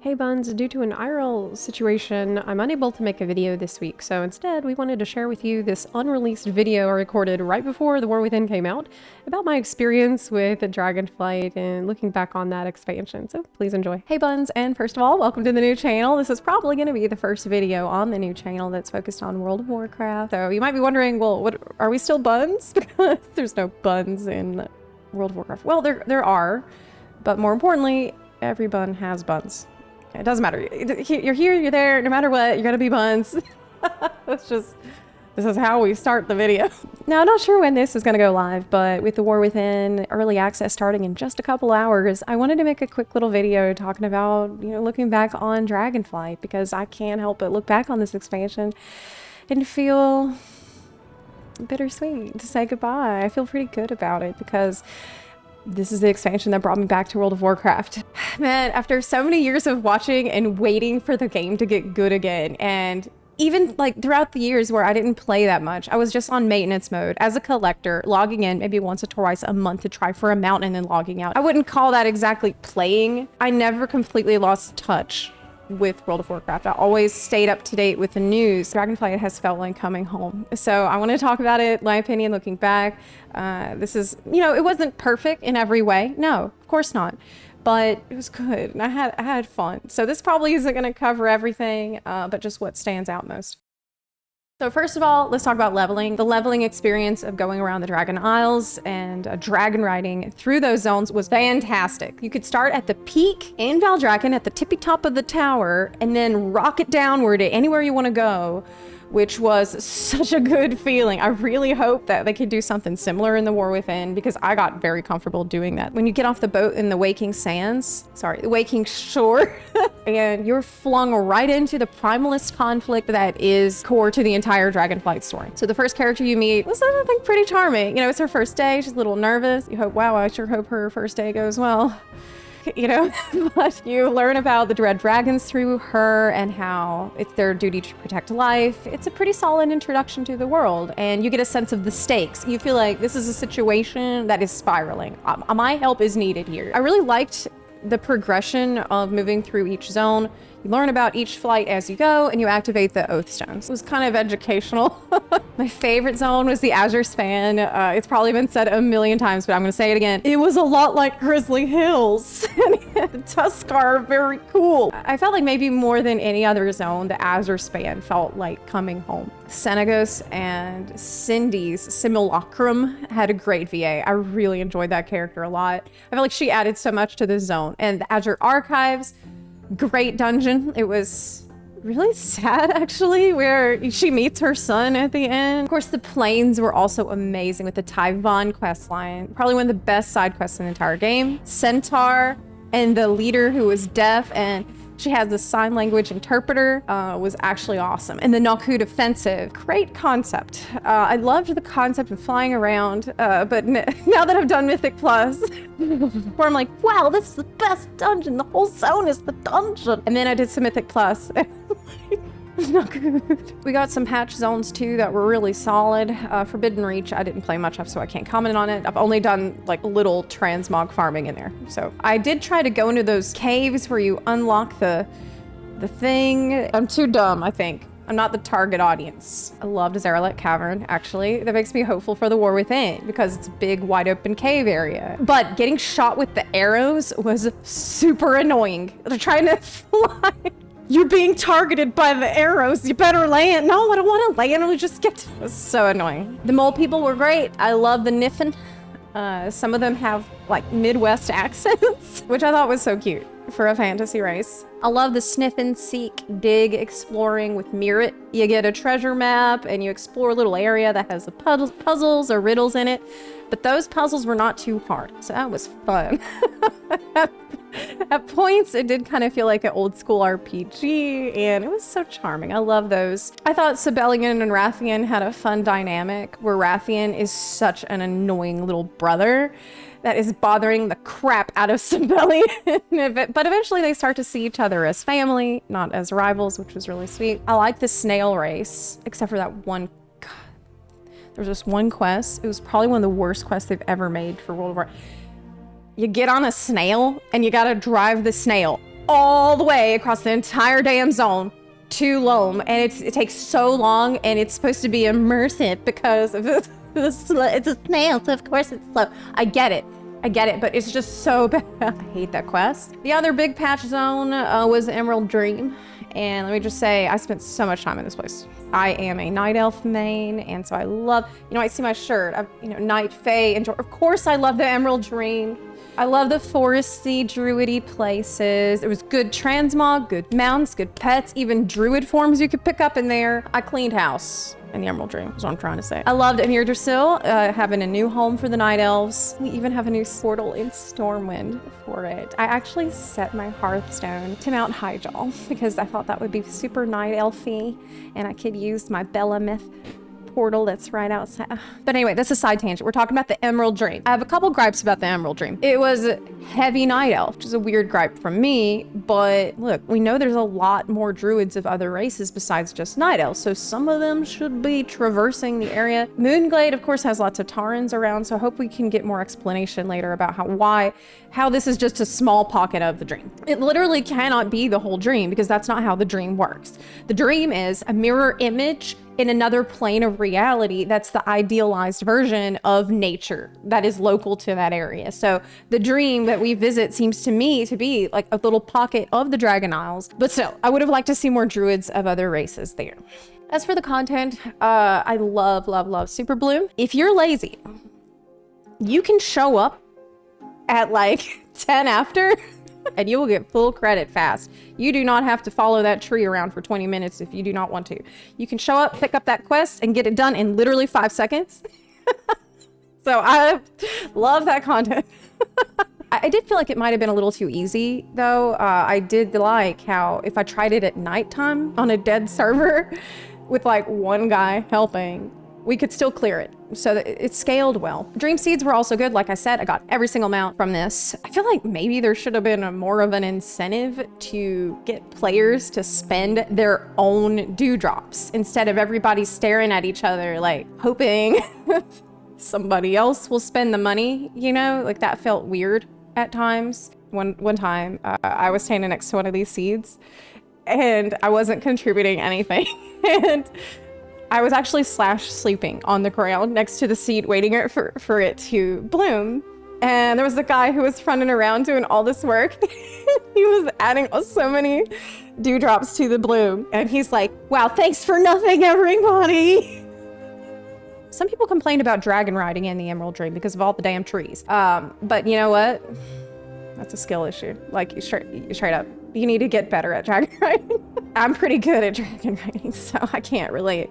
Hey Buns, due to an IRL situation, I'm unable to make a video this week, so instead we wanted to share with you this unreleased video I recorded right before The War Within came out about my experience with Dragonflight and looking back on that expansion, so please enjoy. Hey Buns, and first of all, welcome to the new channel. This is probably going to be the first video on the new channel that's focused on World of Warcraft. So you might be wondering, well, what are we still Buns? Because there's no Buns in World of Warcraft. Well, there are, but more importantly, every bun has buns. It doesn't matter. You're here, you're there, no matter what, you're gonna be buns. This is how we start the video. Now, I'm not sure when this is gonna go live, but with The War Within early access starting in just a couple hours, I wanted to make a quick little video talking about, looking back on Dragonflight, because I can't help but look back on this expansion and feel bittersweet to say goodbye. I feel pretty good about it because this is the expansion that brought me back to World of Warcraft. Man, after so many years of watching and waiting for the game to get good again, and even like throughout the years where I didn't play that much, I was just on maintenance mode as a collector, logging in maybe once or twice a month to try for a mount and then logging out. I wouldn't call that exactly playing. I never completely lost touch with World of Warcraft. I always stayed up to date with the news. Dragonflight has felt like coming home. So I want to talk about it, my opinion looking back. This is, it wasn't perfect in every way. No, of course not. But it was good and I had fun. So this probably isn't going to cover everything, but just what stands out most. So first of all, let's talk about leveling. The leveling experience of going around the Dragon Isles and dragon riding through those zones was fantastic. You could start at the peak in Valdrakken at the tippy top of the tower and then rocket downward to anywhere you want to go, which was such a good feeling. I really hope that they could do something similar in The War Within because I got very comfortable doing that. When you get off the boat in the Waking Shore, and you're flung right into the primalist conflict that is core to the entire Dragonflight story. So the first character you meet was, I think, pretty charming. It's her first day. She's a little nervous. You hope, wow, I sure hope her first day goes well. But you learn about the Dread Dragons through her and how it's their duty to protect life. It's a pretty solid introduction to the world, and you get a sense of the stakes. You feel like this is a situation that is spiraling. My help is needed here. I really liked the progression of moving through each zone. You learn about each flight as you go, and you activate the Oath Stones. It was kind of educational. My favorite zone was the Azure Span. It's probably been said a million times, but I'm going to say it again. It was a lot like Grizzly Hills. The Tuskar are very cool. I felt like maybe more than any other zone, the Azure Span felt like coming home. Senegos and Cindy's Simulacrum had a great VA. I really enjoyed that character a lot. I felt like she added so much to this zone. And the Azure Archives, great dungeon. It was really sad, actually, where she meets her son at the end. Of course, the plains were also amazing with the Tyvon questline. Probably one of the best side quests in the entire game. Centaur and the leader who was deaf and she has the sign language interpreter was actually awesome. And the Nalkut Offensive, great concept. I loved the concept of flying around, but now that I've done Mythic Plus, where I'm like, wow, this is the best dungeon. The whole zone is the dungeon. And then I did some Mythic Plus. Not good. We got some patch zones too that were really solid. Forbidden Reach, I didn't play much of, so I can't comment on it. I've only done like little transmog farming in there. So I did try to go into those caves where you unlock the thing. I'm too dumb, I think. I'm not the target audience. I loved Zeralek Cavern, actually. That makes me hopeful for The War Within because it's a big, wide open cave area. But getting shot with the arrows was super annoying. They're trying to fly. You're being targeted by the arrows. You better land. No, I don't want to land. I'll just get... It was so annoying. The mole people were great. I love the Niffin. Some of them have like Midwest accents, which I thought was so cute for a fantasy race. I love the sniff and seek, dig, exploring with Mirror. You get a treasure map and you explore a little area that has the puzzles or riddles in it. But those puzzles were not too hard, so that was fun. At points, it did kind of feel like an old school RPG, and it was so charming. I love those. I thought Sibelian and Rathian had a fun dynamic, where Rathian is such an annoying little brother that is bothering the crap out of Sibelian. But eventually they start to see each other as family, not as rivals, which was really sweet. I like the snail race, except for that one. God, there was just one quest. It was probably one of the worst quests they've ever made for World of Warcraft. You get on a snail and you gotta drive the snail. all the way across the entire damn zone to Loam, and it takes so long, and it's supposed to be immersive because of it's a snail, so of course it's slow. I get it, but it's just so bad. I hate that quest. The other big patch zone was the Emerald Dream, and let me just say, I spent so much time in this place. I am a night elf main, and so I love, you know, I see my shirt, night, fae, and of course I love the Emerald Dream. I love the foresty, druidy places. There was good transmog, good mounts, good pets, even druid forms you could pick up in there. I cleaned house in the Emerald Dream, is what I'm trying to say. I loved Yggdrasil, having a new home for the Night Elves. We even have a new portal in Stormwind for it. I actually set my Hearthstone to Mount Highjaw because I thought that would be super Night Elfy, and I could use my Belamith portal that's right outside. But anyway, that's a side tangent. We're talking about the Emerald Dream. I have a couple gripes about the Emerald Dream. It was heavy night elf, which is a weird gripe from me, but look, we know there's a lot more druids of other races besides just night elves, so some of them should be traversing the area. Moonglade, of course, has lots of Tarans around, so I hope we can get more explanation later about how this is just a small pocket of the dream. It literally cannot be the whole dream because that's not how the dream works. The dream is a mirror image in another plane of reality that's the idealized version of nature that is local to that area. So the dream that we visit seems to me to be like a little pocket of the Dragon Isles, but still, I would have liked to see more druids of other races there. As for the content, I love Super Bloom. If you're lazy, you can show up at like 10 after and you will get full credit fast. You do not have to follow that tree around for 20 minutes if you do not want to. You can show up, pick up that quest, and get it done in literally 5 seconds. So I love that content. I did feel like it might have been a little too easy, though. I did like how if I tried it at nighttime on a dead server with like one guy helping, we could still clear it. So it scaled well. Dream Seeds were also good. Like I said, I got every single mount from this. I feel like maybe there should have been more of an incentive to get players to spend their own dewdrops instead of everybody staring at each other, like hoping somebody else will spend the money, you know? Like that felt weird at times. One time, I was standing next to one of these seeds and I wasn't contributing anything. And I was actually sleeping on the ground next to the seed waiting for it to bloom. And there was a guy who was running around doing all this work. He was adding so many dewdrops to the bloom. And he's like, wow, thanks for nothing, everybody. Some people complained about dragon riding in the Emerald Dream because of all the damn trees. But you know what? That's a skill issue. Like straight up, you need to get better at dragon riding. I'm pretty good at dragon riding, so I can't relate.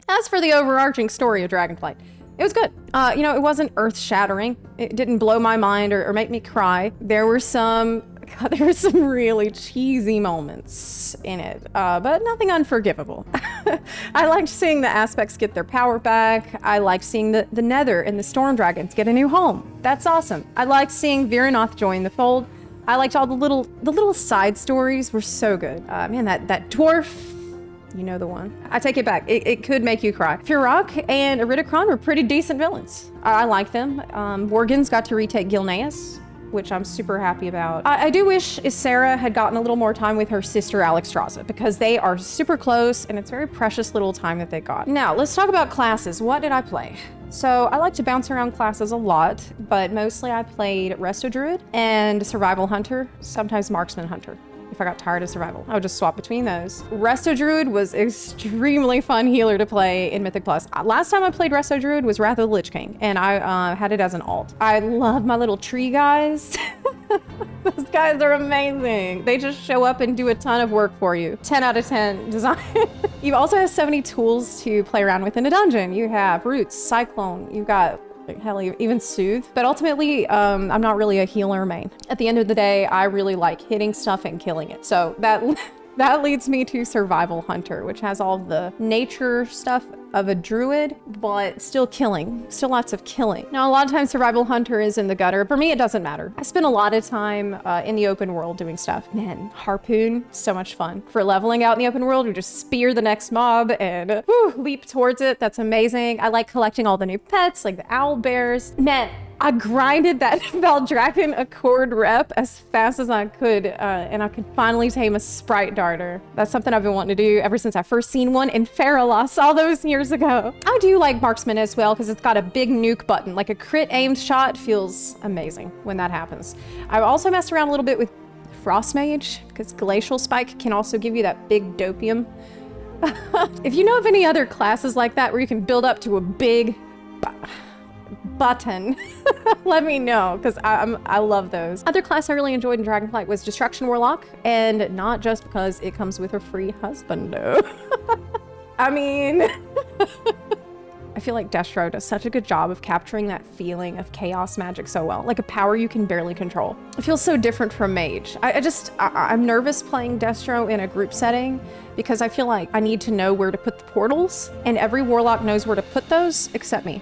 As for the overarching story of Dragonflight, it was good. You know, it wasn't earth-shattering. It didn't blow my mind or make me cry. There were some really cheesy moments in it, but nothing unforgivable. I liked seeing the aspects get their power back. I liked seeing the Nether and the Storm Dragons get a new home. That's awesome. I liked seeing Viranoth join the fold. I liked all the little side stories were so good. Man, that dwarf, you know the one. I take it back. It could make you cry. Furak and Iridikron were pretty decent villains. I like them. Worgens got to retake Gilneas, which I'm super happy about. I do wish Ysera had gotten a little more time with her sister Alexstrasza because they are super close and it's very precious little time that they got. Now, let's talk about classes. What did I play? So I like to bounce around classes a lot, but mostly I played Resto Druid and Survival Hunter, sometimes Marksman Hunter. If I got tired of Survival, I would just swap between those. Resto Druid was extremely fun healer to play in Mythic Plus. Last time I played Resto Druid was Wrath of the Lich King, and I had it as an alt. I love my little tree guys. Those guys are amazing. They just show up and do a ton of work for you. 10 out of 10 design. You also have so many tools to play around with in a dungeon. You have Roots, Cyclone, you've got hell, even Soothe. But ultimately, I'm not really a healer main. At the end of the day, I really like hitting stuff and killing it. So that leads me to Survival Hunter, which has all the nature stuff of a druid, but still killing, still lots of killing. Now, a lot of times Survival Hunter is in the gutter. For me, it doesn't matter. I spend a lot of time in the open world doing stuff. Man, Harpoon, so much fun. For leveling out in the open world, you just spear the next mob and leap towards it. That's amazing. I like collecting all the new pets, like the owl bears. Man, I grinded that Valdrakken Accord rep as fast as I could, and I could finally tame a Sprite Darter. That's something I've been wanting to do ever since I first seen one in Faralos all those years ago. I do like Marksman as well because it's got a big nuke button. Like a crit aimed shot feels amazing when that happens. I've also messed around a little bit with Frost Mage because Glacial Spike can also give you that big dopium. If you know of any other classes like that where you can build up to a big button, let me know, because I love those. Other class I really enjoyed in Dragonflight was Destruction Warlock, and not just because it comes with a free husband. I mean, I feel like Destro does such a good job of capturing that feeling of chaos magic so well, like a power you can barely control. It feels so different from Mage. I'm nervous playing Destro in a group setting because I feel like I need to know where to put the portals, and every Warlock knows where to put those except me.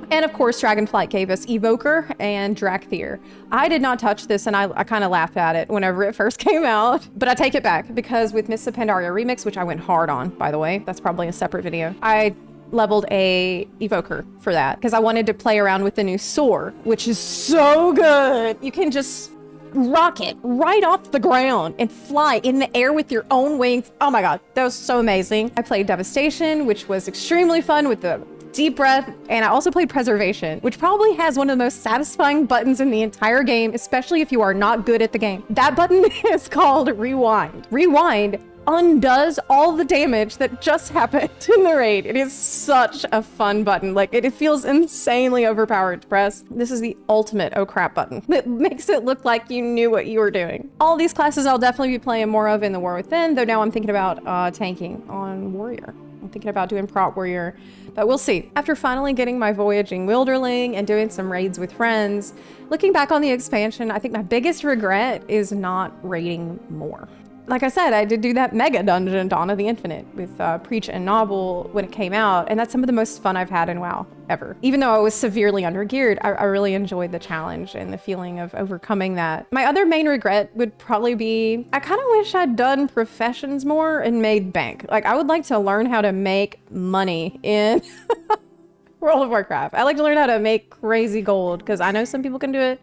And of course, Dragonflight gave us Evoker and Drakthir. I did not touch this, and I kind of laughed at it whenever it first came out, but I take it back because with Mists of Pandaria Remix, which I went hard on, by the way, that's probably a separate video, I leveled a Evoker for that because I wanted to play around with the new Soar, which is so good. You can just rocket right off the ground and fly in the air with your own wings. Oh my god, that was so amazing. I played Devastation, which was extremely fun with the deep breath, and I also played Preservation, which probably has one of the most satisfying buttons in the entire game, especially if you are not good at the game. That button is called Rewind. Rewind undoes all the damage that just happened in the raid. It is such a fun button. Like, it feels insanely overpowered to press. This is the ultimate oh crap button. It makes it look like you knew what you were doing. All these classes I'll definitely be playing more of in the War Within, though now I'm thinking about tanking on Warrior. I'm thinking about doing Prot Warrior, but we'll see. After finally getting my Voyaging Wilderling and doing some raids with friends, looking back on the expansion, I think my biggest regret is not raiding more. Like I said, I did do that mega dungeon, Dawn of the Infinite, with Preach and Novel when it came out, and that's some of the most fun I've had in WoW ever. Even though I was severely undergeared, I really enjoyed the challenge and the feeling of overcoming that. My other main regret would probably be, I kind of wish I'd done professions more and made bank. Like, I would like to learn how to make money in World of Warcraft. I like to learn how to make crazy gold, because I know some people can do it.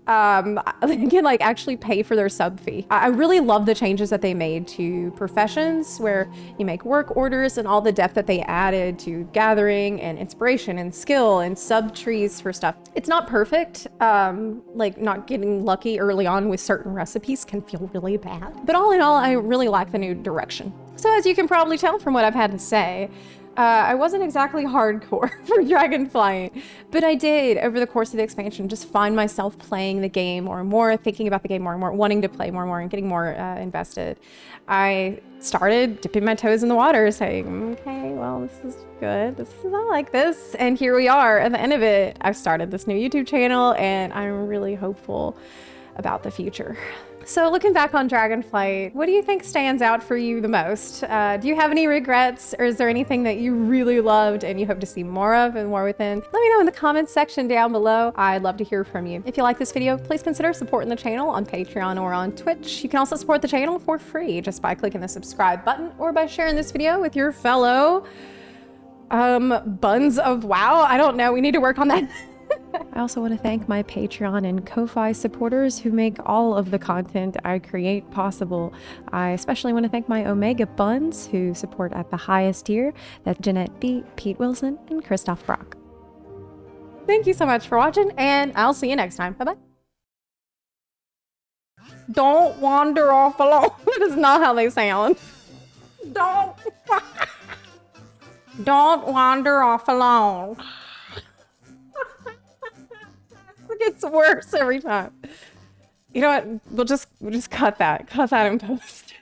They can like actually pay for their sub fee. I really love the changes that they made to professions where you make work orders and all the depth that they added to gathering and inspiration and skill and sub trees for stuff. It's not perfect. Like not getting lucky early on with certain recipes can feel really bad. But all in all, I really like the new direction. So as you can probably tell from what I've had to say, I wasn't exactly hardcore for Dragonflight, but I did, over the course of the expansion, just find myself playing the game more and more, thinking about the game more and more, wanting to play more and more, and getting more invested. I started dipping my toes in the water, saying, okay, well, this is good. I like this. And here we are at the end of it. I've started this new YouTube channel, and I'm really hopeful about the future. So looking back on Dragonflight, what do you think stands out for you the most? Do you have any regrets, or is there anything that you really loved and you hope to see more of in War Within? Let me know in the comments section down below. I'd love to hear from you. If you like this video, please consider supporting the channel on Patreon or on Twitch. You can also support the channel for free just by clicking the subscribe button or by sharing this video with your fellow buns of WoW. I don't know, we need to work on that. I also want to thank my Patreon and Ko-Fi supporters who make all of the content I create possible. I especially want to thank my Omega Buns who support at the highest tier. That's Jeanette B, Pete Wilson, and Christoph Brock. Thank you so much for watching, and I'll see you next time. Bye-bye. Don't wander off alone. That is not how they sound. Don't wander off alone. It gets worse every time. You know what? We'll just cut that in post.